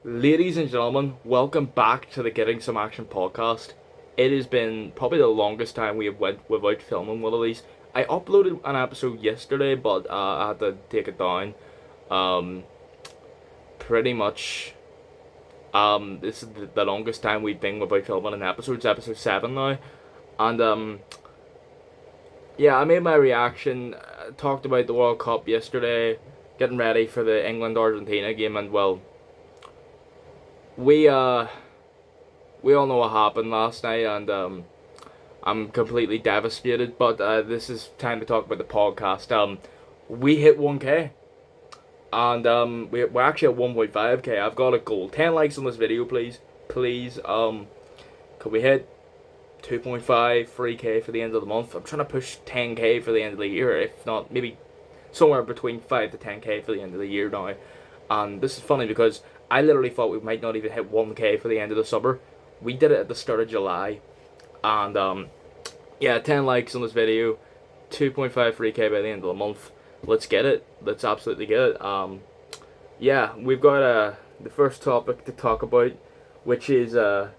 Ladies and gentlemen, welcome back to the Getting Some Action podcast. It has been probably the longest time we have went without filming one of these. I uploaded an episode yesterday, but I had to take it down. Um, Pretty much, this is the longest time we've been without filming an episode. It's episode 7 now. And, yeah, I made my reaction, talked about the World Cup yesterday, getting ready for the England-Argentina game, and, well, we we all know what happened last night, and I'm completely devastated. But this is time to talk about the podcast. We hit 1K, and we're actually at 1.5K. I've got a goal. 10 likes on this video, please, please. Could we hit 2.5, 3K for the end of the month? I'm trying to push 10K for the end of the year. If not, maybe somewhere between 5 to 10K for the end of the year now. And this is funny because I literally thought we might not even hit 1K for the end of the summer. We did it at the start of July. And, yeah, 10 likes on this video. 2.5 3K by the end of the month. Let's get it. Let's absolutely get it. Yeah, we've got the first topic to talk about, which is the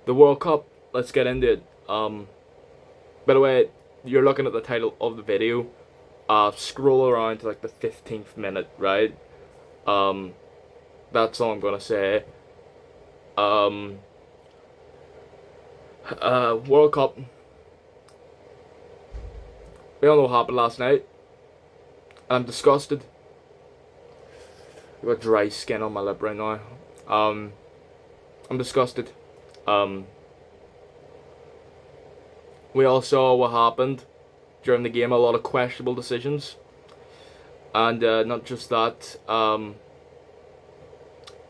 World Cup. Let's get into it. By the way, you're looking at the title of the video. Scroll around to like the 15th minute, right? That's all I'm gonna say. World Cup. We all know what happened last night. And I'm disgusted. I've got dry skin on my lip right now. I'm disgusted. We all saw what happened during the game. A lot of questionable decisions. And not just that.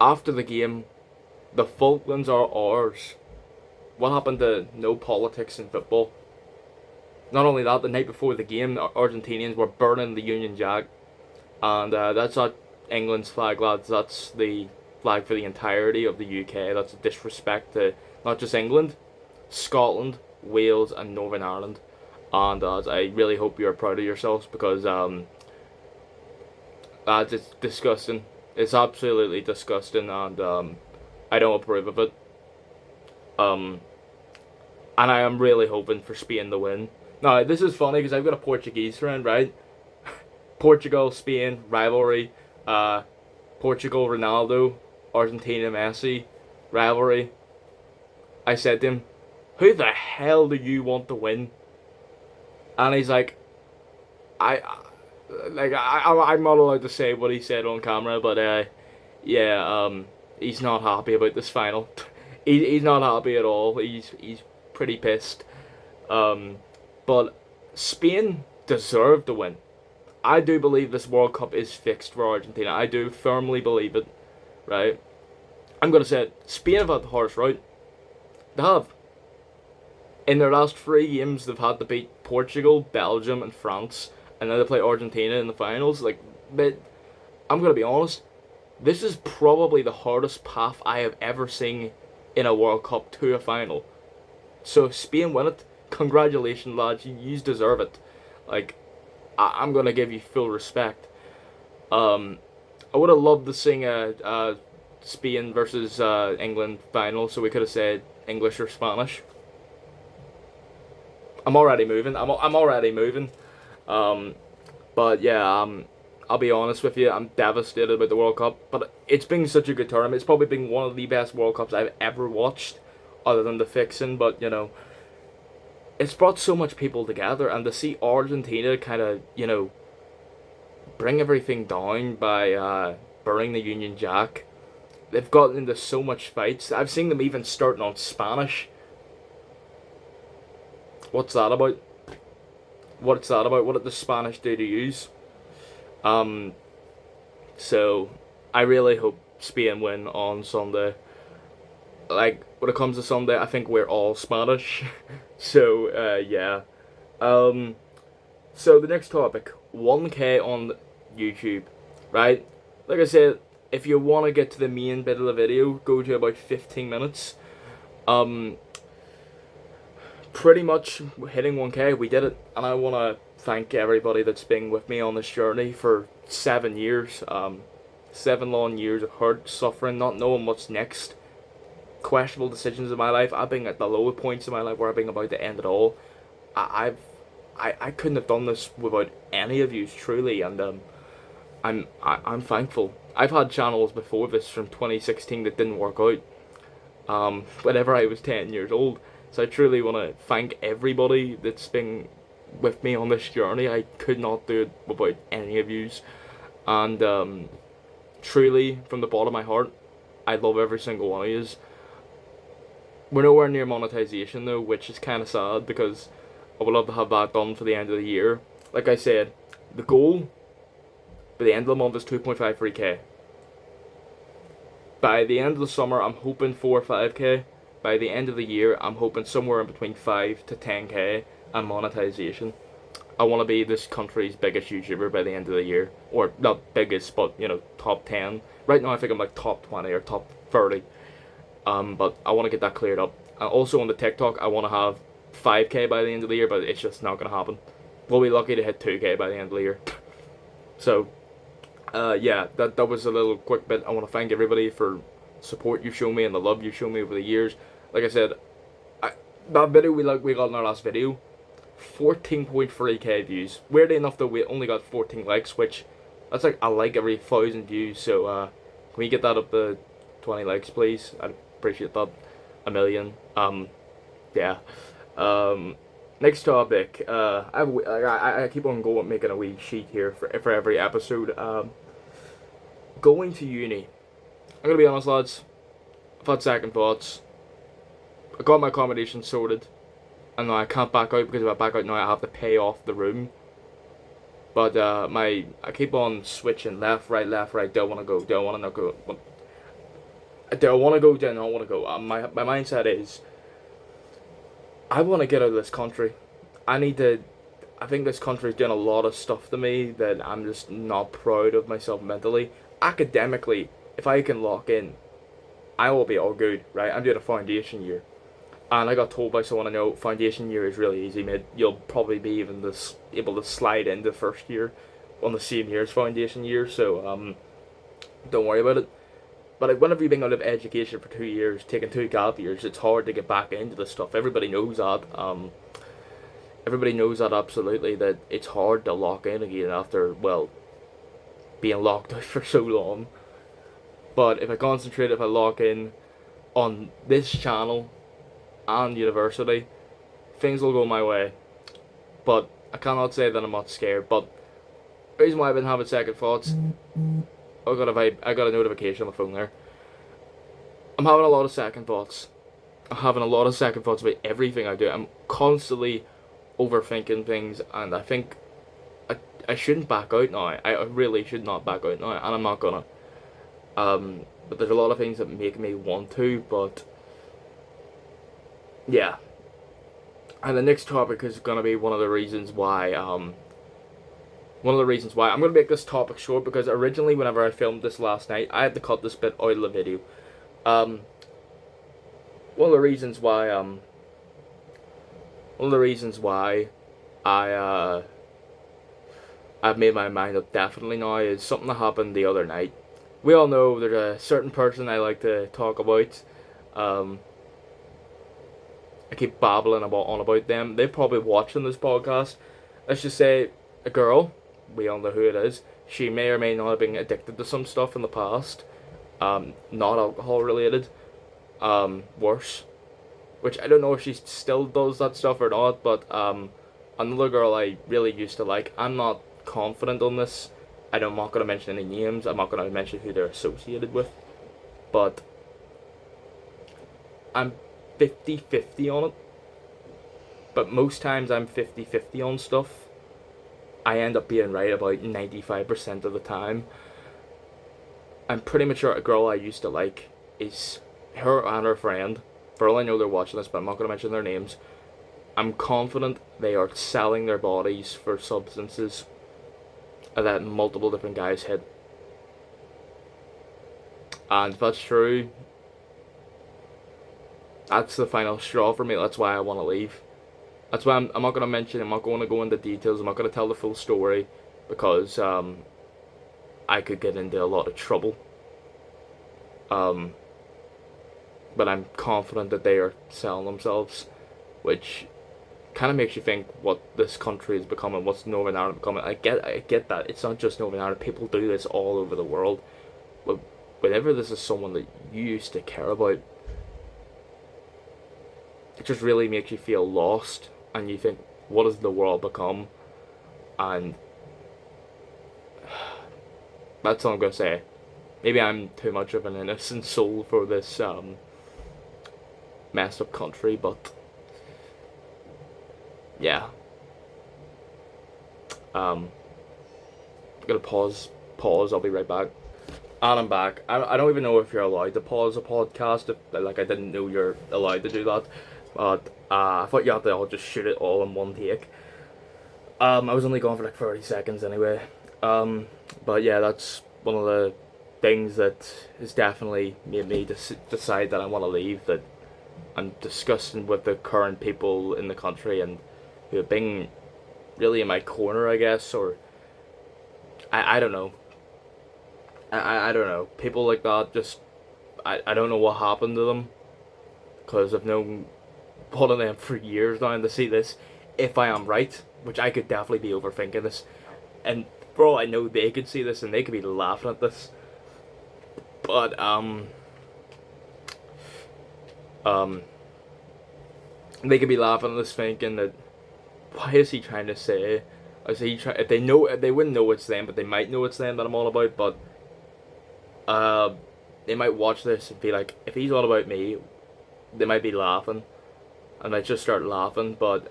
After the game, the Falklands are ours. What happened to no politics in football? Not only that, the night before the game, the Argentinians were burning the Union Jack. And that's not England's flag, lads. That's the flag for the entirety of the UK. That's a disrespect to not just England, Scotland, Wales, and Northern Ireland. And I really hope you're proud of yourselves because it's disgusting. It's absolutely disgusting, and I don't approve of it. And I am really hoping for Spain to win. Now, this is funny because I've got a Portuguese friend, right? Portugal, Spain, rivalry. Portugal, Ronaldo. Argentina, Messi, rivalry. I said to him, who the hell do you want to win? And he's like, I'm not allowed to say what he said on camera, but yeah, he's not happy about this final. He's not happy at all. He's pretty pissed. But Spain deserve to win. I do believe this World Cup is fixed for Argentina. I do firmly believe it. Right? I'm gonna say it. Spain have had the horse right. They have. In their last 3 games, they've had to beat Portugal, Belgium, and France, and then they play Argentina in the finals. But I'm gonna be honest. This is probably the hardest path I have ever seen in a World Cup to a final. So if Spain win it, congratulations, lads. You deserve it. I'm gonna give you full respect. I would have loved to sing a Spain versus England final, so we could have said English or Spanish. I'm already moving. I'm already moving. But yeah, I'll be honest with you. I'm devastated about the World Cup. But it's been such a good tournament. It's probably been one of the best World Cups I've ever watched, other than the fixing. But you know, it's brought so much people together, and to see Argentina kind of bring everything down by burning the Union Jack. They've gotten into so much fights. I've seen them even starting on Spanish. What's that about? What's that about? What did the Spanish do to use? So I really hope Spain win on Sunday. When it comes to Sunday, I think we're all Spanish. So yeah. So the next topic, 1K on YouTube, right? Like I said, if you want to get to the main bit of the video, go to about 15 minutes. Pretty much hitting 1K, we did it, and I want to thank everybody that's been with me on this journey for 7 years. 7 long years of hurt, suffering, not knowing what's next, questionable decisions in my life. I've been at the lower points in my life where I've been about to end it all. I couldn't have done this without any of you, truly, and I'm thankful. I've had channels before this from 2016 that didn't work out. Whenever I was 10 years old. So I truly want to thank everybody that's been with me on this journey. I could not do it without any of yous, and truly, from the bottom of my heart, I love every single one of yous. We're nowhere near monetization though, which is kind of sad because I would love to have that done for the end of the year. Like I said, the goal by the end of the month is 2.53k. By the end of the summer, I'm hoping 4 or 5k. By the end of the year, I'm hoping somewhere in between 5 to 10k and monetization. I want to be this country's biggest YouTuber by the end of the year. Or, not biggest, but, top 10. Right now, I think I'm like top 20 or top 30. But I want to get that cleared up. And also on the TikTok, I want to have 5k by the end of the year, but it's just not going to happen. We'll be lucky to hit 2k by the end of the year. So, yeah, that was a little quick bit. I want to thank everybody for support you've shown me and the love you've shown me over the years. Like I said, that video we got in our last video, 14.3k views. Weirdly enough though, we only got 14 likes, which that's like a like every 1,000 views. So can we get that up to 20 likes, please? I'd appreciate that. A million. Yeah. Next topic. I keep on going, making a wee sheet here for every episode. Going to uni. I'm gonna be honest, lads. I've had second thoughts. I got my accommodation sorted, and now I can't back out because if I back out now, I have to pay off the room. But I keep on switching left, right. Do I want to go? Do I want to not go? Do I want to go? Do I not want to go? My mindset is, I want to get out of this country. I think this country's doing a lot of stuff to me that I'm just not proud of myself mentally. Academically, if I can lock in, I will be all good, right? I'm doing a foundation year. And I got told by someone I know, foundation year is really easy, mate. You'll probably be even able to slide into first year on the same year as foundation year, so don't worry about it. But whenever you've been out of education for 2 years, taking 2 gap years, it's hard to get back into the stuff. Everybody knows that. Everybody knows that absolutely, that it's hard to lock in again after, well, being locked out for so long. But if I concentrate, if I lock in on this channel and university, things will go my way. But I cannot say that I'm not scared. But the reason why I've been having second thoughts, I got a notification on my phone there. I'm having a lot of second thoughts. I'm having a lot of second thoughts about everything I do. I'm constantly overthinking things, and I think I shouldn't back out now. I really should not back out now, and I'm not gonna. But there's a lot of things that make me want to, but yeah. And the next topic is gonna be one of the reasons why I'm gonna make this topic short, because originally whenever I filmed this last night, I had to cut this bit out of the video. One of the reasons why I've made my mind up definitely now is something that happened the other night. We all know there's a certain person I like to talk about. I keep babbling on about them. They're probably watching this podcast. Let's just say a girl. We all know who it is. She may or may not have been addicted to some stuff in the past. Not alcohol related. Worse. Which I don't know if she still does that stuff or not, but another girl I really used to like. I'm not confident on this. I'm not going to mention any names. I'm not going to mention who they're associated with. But I'm 50-50 on it. But most times I'm 50-50 on stuff. I end up being right about 95% of the time. I'm pretty much sure a girl I used to like is her and her friend. For all I know, they're watching this, but I'm not going to mention their names. I'm confident they are selling their bodies for substances that multiple different guys hit. And if that's true, that's the final straw for me. That's why I want to leave. That's why I'm not going to mention, I'm not going to go into details, I'm not going to tell the full story, because I I could get into a lot of trouble. But I'm confident that they are selling themselves, which kind of makes you think what this country is becoming, what's Northern Ireland becoming. I get that it's not just Northern Ireland. People do this all over the world. But whenever this is someone that you used to care about, it just really makes you feel lost, and you think, what has the world become? And that's all I'm gonna say. Maybe I'm too much of an innocent soul for this messed up country, but yeah. I'm gonna pause. I'll be right back. And I'm back. I don't even know if you're allowed to pause a podcast. If, like, I didn't know you're allowed to do that. But I thought you had to all just shoot it all in one take. I was only gone for like 30 seconds anyway. But yeah, that's one of the things that has definitely made me decide that I want to leave. That I'm discussing with the current people in the country and who have been really in my corner, I guess, or I don't know. I don't know. People like that just I don't know what happened to them, because I've known one of them for years now, and to see this, if I am right, which I could definitely be overthinking this, and for all I know, they could see this and they could be laughing at this, but they could be laughing at this, thinking that, why is he trying to say? Is he try? If they know, if they wouldn't know it's them, but they might know it's them that I'm all about. But they might watch this and be like, if he's all about me, they might be laughing, and I just start laughing. But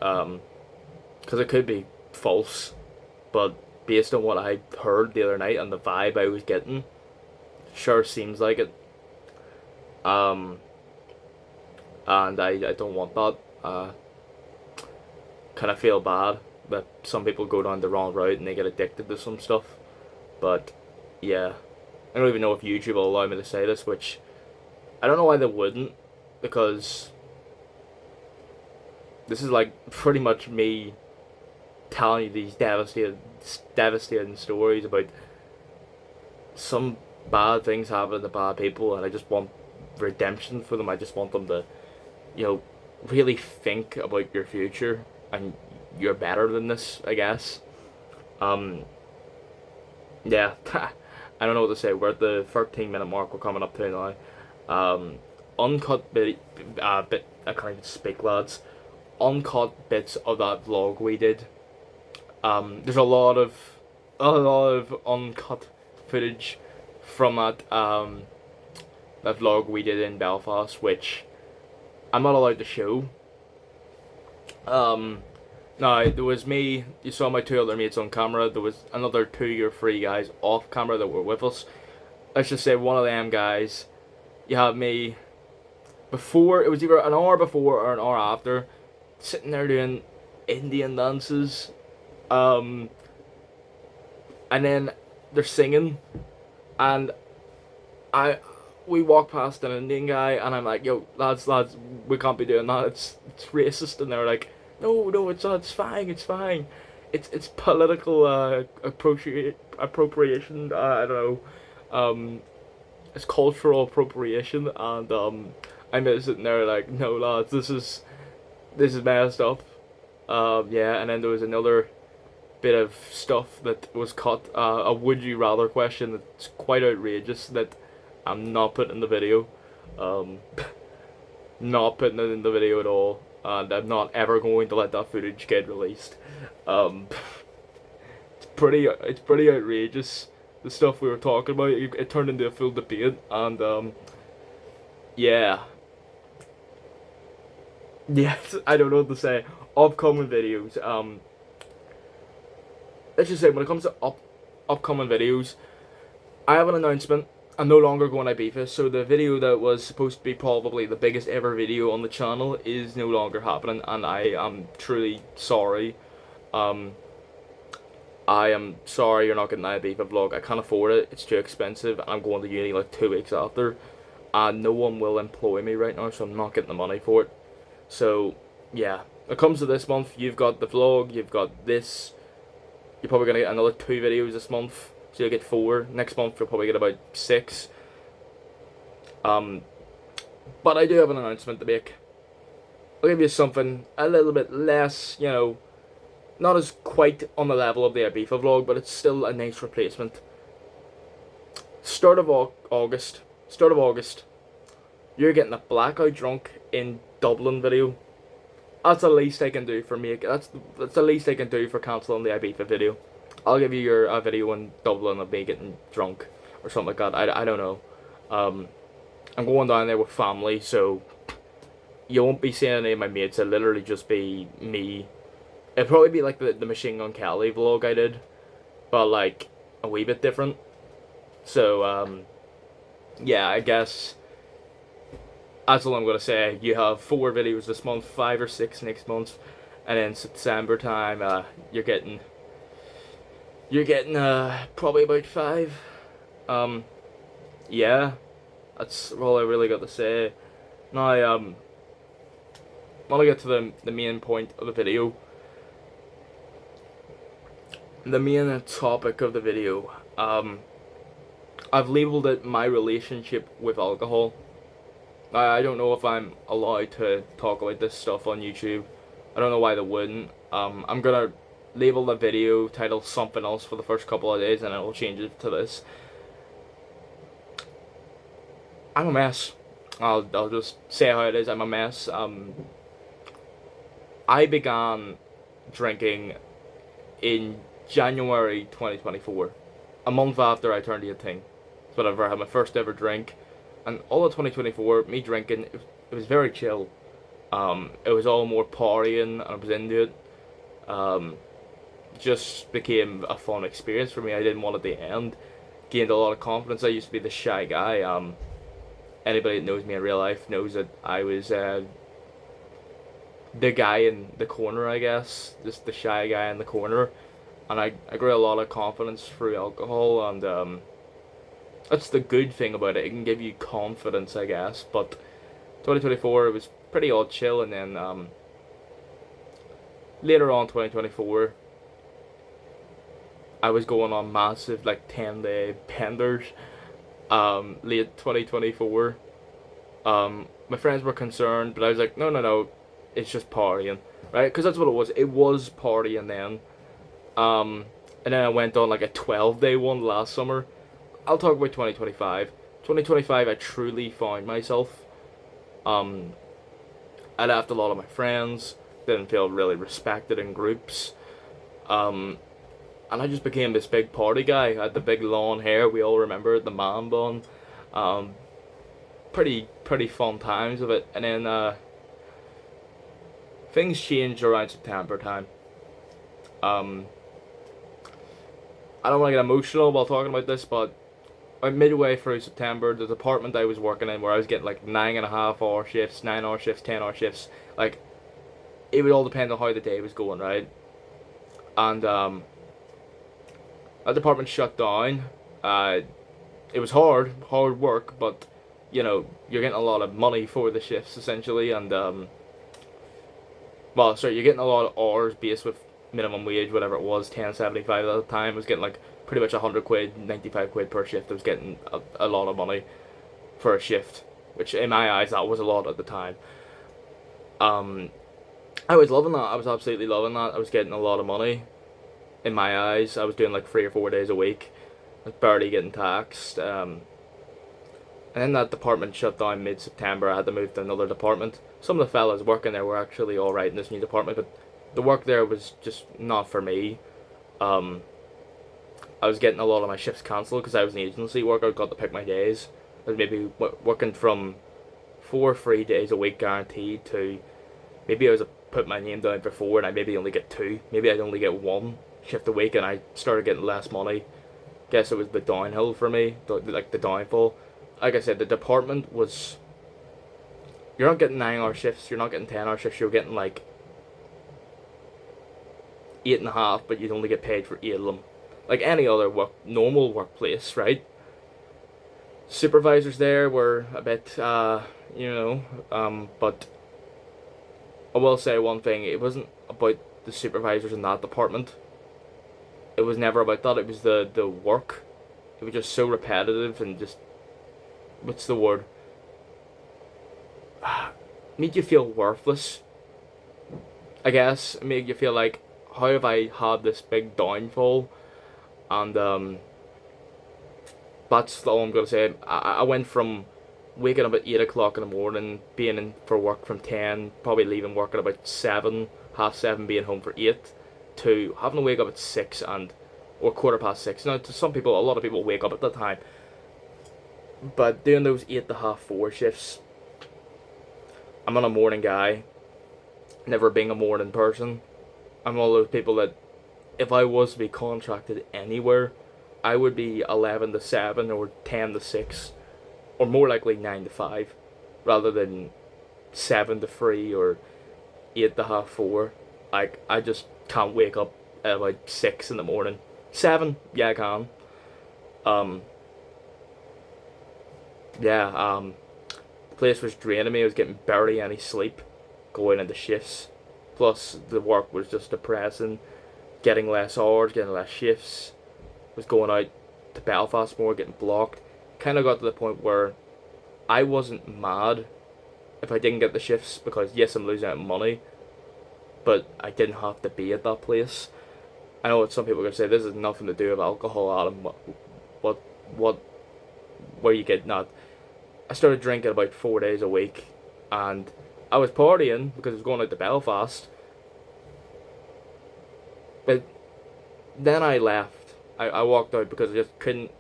because it could be false, but based on what I heard the other night and the vibe I was getting, sure seems like it. And I don't want that. Kind of feel bad that some people go down the wrong route and they get addicted to some stuff. But yeah, I don't even know if YouTube will allow me to say this, which I don't know why they wouldn't, because this is like pretty much me telling you these devastating stories about some bad things happening to bad people, and I just want redemption for them. I just want them to, really think about your future, and you're better than this, I guess. Yeah, I don't know what to say. We're at the 13-minute mark. We're coming up to now. Uncut bit, I can't even speak, lads. Uncut bits of that vlog we did. There's a lot of uncut footage from that vlog we did in Belfast, which I'm not allowed to show. Now, there was me, you saw my two other mates on camera, there was another 2 or 3 guys off camera that were with us. Let's just say one of them guys, you had me before, it was either an hour before or an hour after, sitting there doing Indian dances, and then they're singing, and we walk past an Indian guy, and I'm like, yo, lads, we can't be doing that, it's racist, and they're like, no, it's not, it's fine, it's political, appropriation, I don't know, it's cultural appropriation, and, I'm sitting there like, no, lads, this is messed up, yeah, and then there was another bit of stuff that was cut, a would you rather question that's quite outrageous that I'm not putting in the video, not putting it in the video at all, and I'm not ever going to let that footage get released. It's pretty outrageous, the stuff we were talking about. It turned into a full debate, and yeah, yes, I don't know what to say. Upcoming videos, let's just say, when it comes to upcoming videos, I have an announcement. I'm no longer going Ibiza, so the video that was supposed to be probably the biggest ever video on the channel is no longer happening, and I am truly sorry. I am sorry you're not getting an Ibiza vlog. I can't afford it, it's too expensive, and I'm going to uni like 2 weeks after, and no one will employ me right now, so I'm not getting the money for it. So, yeah, when it comes to this month, you've got the vlog, you've got this, you're probably going to get another 2 videos this month. so you'll get 4. Next month you'll probably get about 6. But I do have an announcement to make. I'll give you something a little bit less, not as quite on the level of the Ibiza vlog, but it's still a nice replacement. Start of August, you're getting a blackout drunk in Dublin video. That's the least I can do for me. That's the least I can do for cancelling the Ibiza video. I'll give you a video in Dublin of me getting drunk or something like that. I don't know. I'm going down there with family, so you won't be seeing any of my mates. It'll literally just be me. It'll probably be like the Machine Gun Kelly vlog I did, but like a wee bit different. So yeah, I guess that's all I'm gonna say. You have 4 videos this month, 5 or 6 next month, and then September time, you're getting probably about 5. Yeah, that's all I really got to say. Now, I want to get to the main point of the video. The main topic of the video. I've labelled it my relationship with alcohol. I don't know if I'm allowed to talk about this stuff on YouTube. I don't know why they wouldn't. I'm gonna label the video title something else for the first couple of days, and then I'll change it to this. I'm a mess. I'll just say how it is. I'm a mess. I began drinking in January 2024, a month after I turned 18. That's whenever I had my first ever drink, and all of 2024, me drinking, it was very chill. It was all more partying, and I was into it. Just became a fun experience for me. I didn't want it to end. Gained a lot of confidence. I used to be the shy guy. Anybody that knows me in real life knows that I was the guy in the corner, I guess. Just the shy guy in the corner. And I grew a lot of confidence through alcohol, and that's the good thing about it. It can give you confidence, I guess. But 2024, it was pretty odd chill, and then later on 2024, I was going on massive like 10-day benders. Late 2024. My friends were concerned, but I was like, no, it's just partying, right? Because that's what it was. It was partying then. And then I went on like a 12-day one last summer. I'll talk about 2025. 2025, I truly found myself. I left a lot of my friends. Didn't feel really respected in groups. And I just became this big party guy. I had the big long hair. We all remember it, the man bun. Pretty fun times of it. And then things changed around September time. I don't want to get emotional while talking about this, but midway through September, the department I was working in, where I was getting like 9.5-hour shifts, 9-hour shifts, 10-hour shifts, like it would all depend on how the day was going, right? And that department shut down. It was hard work, but you're getting a lot of money for the shifts essentially, and you're getting a lot of hours based with minimum wage, whatever it was, 10.75 at the time. I was getting like pretty much 100 quid, 95 quid per shift. I was getting a lot of money for a shift, which in my eyes that was a lot at the time. I was loving that. I was absolutely loving that. I was getting a lot of money. In my eyes, I was doing like 3 or 4 days a week. I was barely getting taxed. And then that department shut down mid-September. I had to move to another department. Some of the fellas working there were actually alright in this new department, but the work there was just not for me. I was getting a lot of my shifts cancelled because I was an agency worker. I got to pick my days. I was maybe working from 4 free days a week guaranteed to maybe I was put my name down for 4 and I maybe only get 2. Maybe I'd only get 1 shift a week, and I started getting less money. Guess it was the downhill for me, the downfall. Like I said, the department was. You're not getting 9-hour shifts. You're not getting 10-hour shifts. You're getting like 8.5, but you'd only get paid for 8 of them. Like any other normal workplace, right? Supervisors there were a bit, but I will say one thing: it wasn't about the supervisors in that department. It was never about that. It was the work. it was just so repetitive and just, what's the word? Made you feel worthless, I guess. It made you feel like, how have I had this big downfall? And that's all I'm gonna say. I went from waking up at 8 o'clock in the morning, being in for work from 10, probably leaving work at about 7, half 7, being home for 8, to having to wake up at 6 and or quarter past 6. Now, to some people, a lot of people wake up at that time, but doing those 8 to half 4 shifts, I'm not a morning guy, never being a morning person. I'm one of those people that if I was to be contracted anywhere, I would be 11 to 7 or 10 to 6, or more likely 9 to 5, rather than 7 to 3 or 8 to half 4. Like, I just can't wake up at about 6 in the morning. 7, yeah, I can. Um, yeah, the place was draining me. I was getting barely any sleep going into shifts. Plus, the work was just depressing. Getting less hours, getting less shifts. Was going out to Belfast more, getting blocked. Kind of got to the point where I wasn't mad if I didn't get the shifts, because yes, I'm losing out money, but I didn't have to be at that place. I know what some people are gonna say, this has nothing to do with alcohol, Adam. What, what, where you get not? I started drinking about 4 days a week, and I was partying because I was going out to Belfast. But then I left. I walked out because I just couldn't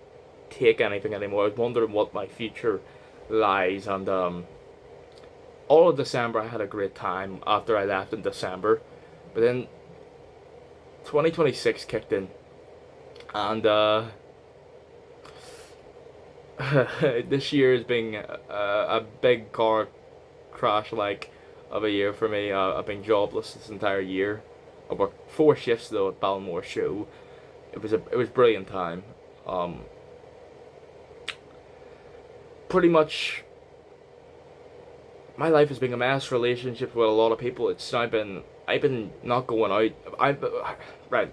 take anything anymore. I was wondering what my future lies, and all of December I had a great time after I left in December, but then 2026 kicked in, and this year has been a big car crash like of a year for me. I've been jobless this entire year. I worked 4 shifts though at Balmore Show. It was brilliant time. Pretty much my life has been a mess. Relationships with a lot of people. It's now been I've been not going out. Right.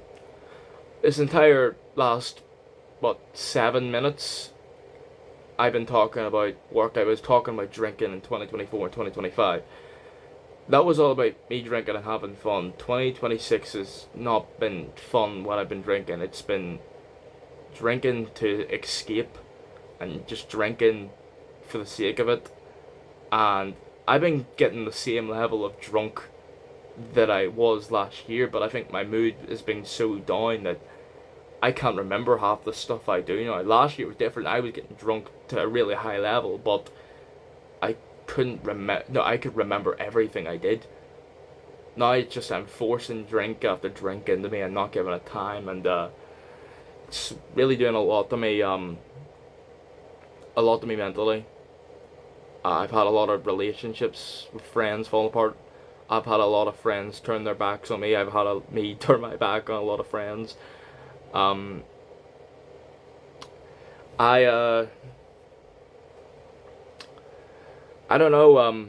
This entire last 7 minutes I've been talking about work. I was talking about drinking in 2024 and 2025. That was all about me drinking and having fun. 2026 has not been fun when I've been drinking. It's been drinking to escape and just drinking for the sake of it. And I've been getting the same level of drunk that I was last year, but I think my mood has been so down that I can't remember half the stuff I do. You know, last year was different. I was getting drunk to a really high level, but I couldn't remember. No, I could remember everything I did. Now it's just I'm forcing drink after drink into me and not giving it time, and it's really doing a lot to me. A lot to me mentally. I've had a lot of relationships with friends fall apart. I've had a lot of friends turn their backs on me. I've had me turn my back on a lot of friends. Um, I I don't know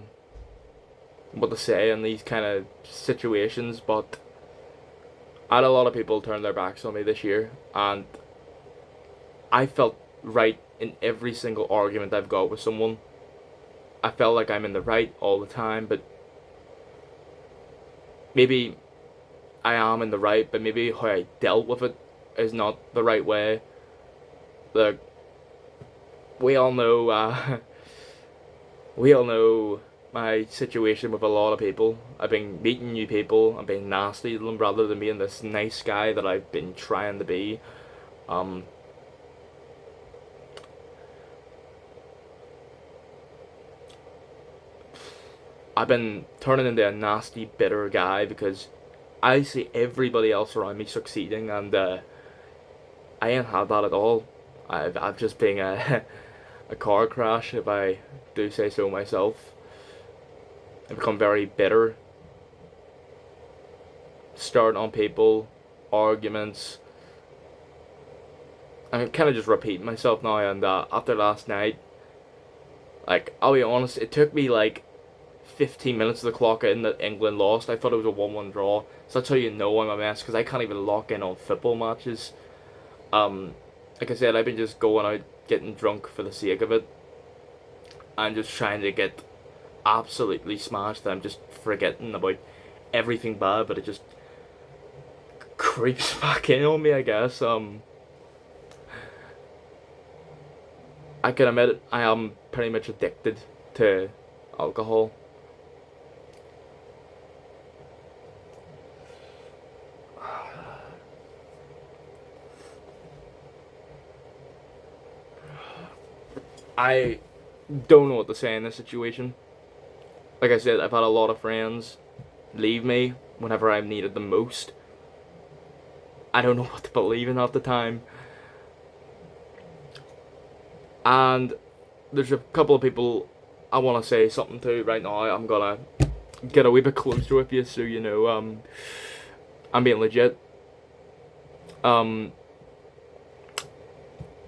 what to say in these kind of situations, but I had a lot of people turn their backs on me this year, and I felt right in every single argument I've got with someone. I felt like I'm in the right all the time, but maybe I am in the right, but maybe how I dealt with it is not the right way. Like, we all know, we all know my situation with a lot of people. I've been meeting new people, I've been nasty to them rather than being this nice guy that I've been trying to be. Um, I've been turning into a nasty, bitter guy because I see everybody else around me succeeding, and I ain't had that at all. I've just been a a car crash, if I do say so myself. I've become very bitter, starting on people, arguments. I'm kind of just repeating myself now, and after last night, like, I'll be honest, it took me like 15 minutes of the clock in that England lost. I thought it was a 1-1 draw. So that's how you know I'm a mess, because I can't even lock in on football matches. Um, like I said, I've been just going out getting drunk for the sake of it. I'm just trying to get absolutely smashed. I'm just forgetting about everything bad, but it just creeps back in on me, I guess. I can admit it, I am pretty much addicted to alcohol. I don't know what to say in this situation. Like I said, I've had a lot of friends leave me whenever I've needed them most. I don't know what to believe in at the time. And there's a couple of people I want to say something to right now. I'm gonna get a wee bit closer with you so you know I'm being legit. Um,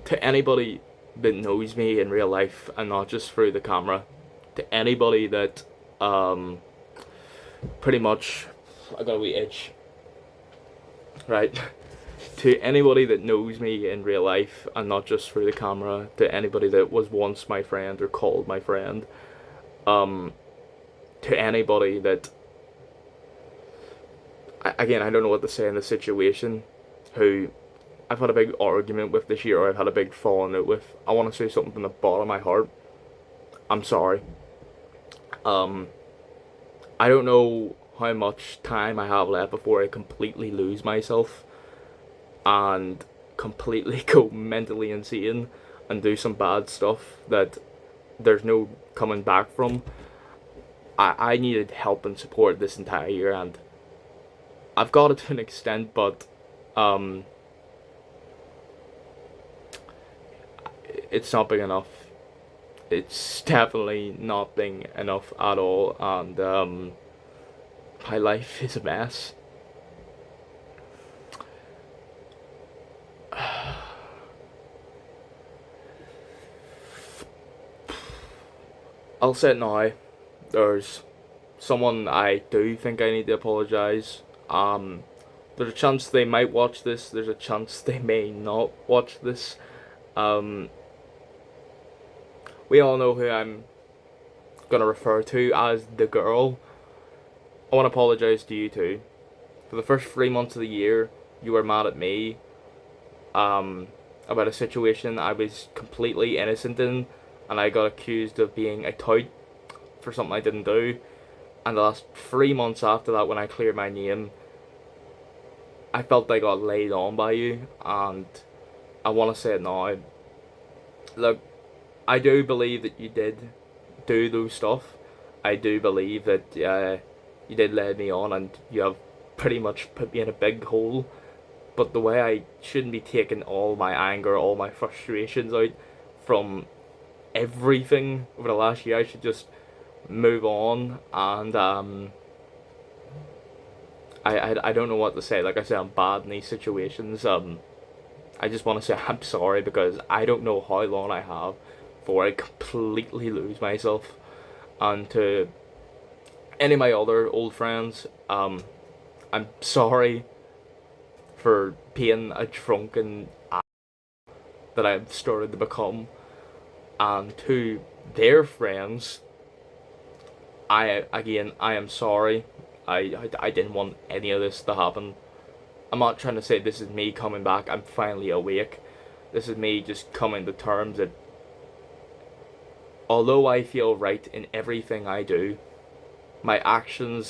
to anybody that knows me in real life and not just through the camera, to anybody that pretty much I got a wee itch, right? To anybody that knows me in real life and not just through the camera, to anybody that was once my friend or called my friend, um, to anybody that, again, I don't know what to say in the situation, who I've had a big argument with this year, or I've had a big falling out with, I want to say something from the bottom of my heart. I'm sorry. Um, I don't know how much time I have left before I completely lose myself and completely go mentally insane and do some bad stuff that there's no coming back from. I needed help and support this entire year, and I've got it to an extent, but um, it's not big enough. It's definitely not big enough at all, and my life is a mess. I'll say it now. There's someone I do think I need to apologise. There's a chance they might watch this. There's a chance they may not watch this. Um, we all know who I'm gonna refer to as the girl. I want to apologise to you too. For the first 3 months of the year, you were mad at me. About a situation I was completely innocent in, and I got accused of being a tout for something I didn't do. And the last 3 months after that, when I cleared my name, I felt I got laid on by you, and I want to say it now. Look, I do believe that you did do those stuff. I do believe that you did lead me on, and you have pretty much put me in a big hole. But the way I shouldn't be taking all my anger, all my frustrations out from everything over the last year, I should just move on. And I don't know what to say. Like I said, I'm bad in these situations. I just want to say I'm sorry, because I don't know how long I have before I completely lose myself. And to any of my other old friends, I'm sorry for being a drunken ass that I've started to become. And to their friends, I am sorry. I didn't want any of this to happen. I'm not trying to say this is me coming back. I'm finally awake. This is me just coming to terms that although I feel right in everything I do, my action,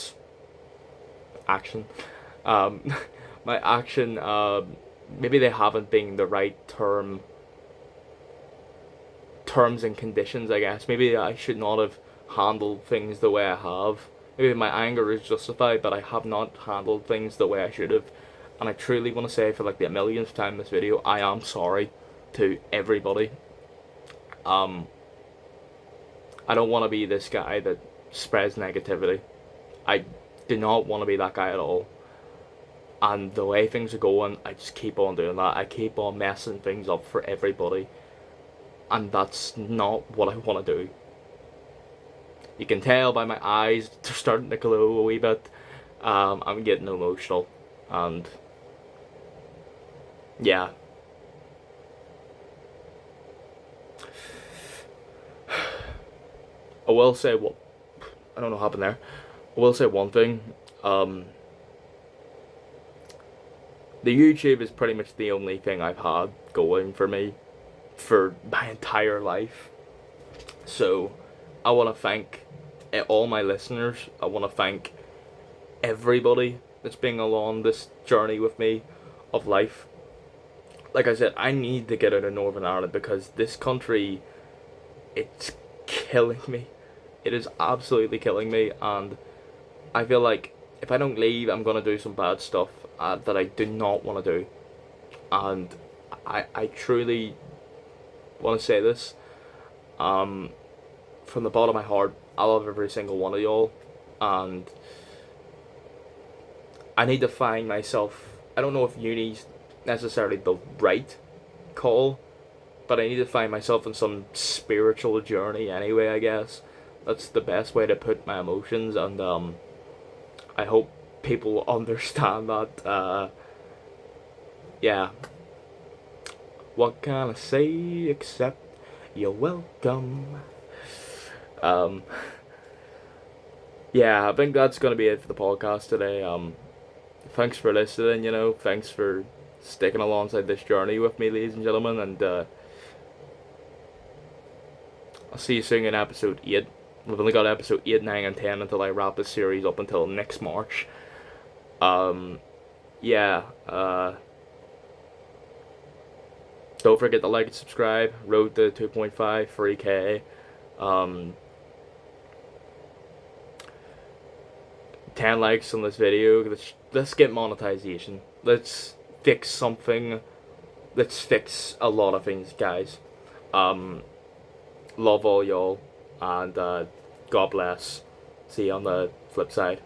um, my action, maybe they haven't been the right terms and conditions, I guess. Maybe I should not have handled things the way I have. Maybe my anger is justified, but I have not handled things the way I should have. And I truly want to say, for like the millionth time in this video, I am sorry to everybody. Um, I don't want to be this guy that spreads negativity. I do not want to be that guy at all. And the way things are going, I just keep on doing that. I keep on messing things up for everybody. And that's not what I want to do. You can tell by my eyes, they're starting to glow a wee bit. I'm getting emotional. And yeah, I will say what I don't know what happened there. I will say one thing. The YouTube is pretty much the only thing I've had going for me for my entire life. So I want to thank all my listeners. I want to thank everybody that's been along this journey with me of life. Like I said, I need to get out of Northern Ireland because this country, it's killing me. It is absolutely killing me, and I feel like if I don't leave, I'm gonna do some bad stuff that I do not want to do. And I truly want to say this, from the bottom of my heart. I love every single one of y'all, and I need to find myself. I don't know if uni's necessarily the right call, but I need to find myself in some spiritual journey anyway, I guess. That's the best way to put my emotions, and I hope people understand that. Yeah. What can I say except you're welcome? Um, yeah, I think that's gonna be it for the podcast today. Thanks for listening. Thanks for sticking alongside this journey with me, ladies and gentlemen, and I'll see you soon in episode 8. We've only got episode 8, 9, and 10 until I wrap this series up until next March. Yeah, don't forget to like and subscribe. Road to 2.5, 3K. 10 likes on this video. Let's get monetization. Let's fix something. Let's fix a lot of things, guys. Love all y'all, and God bless. See you on the flip side.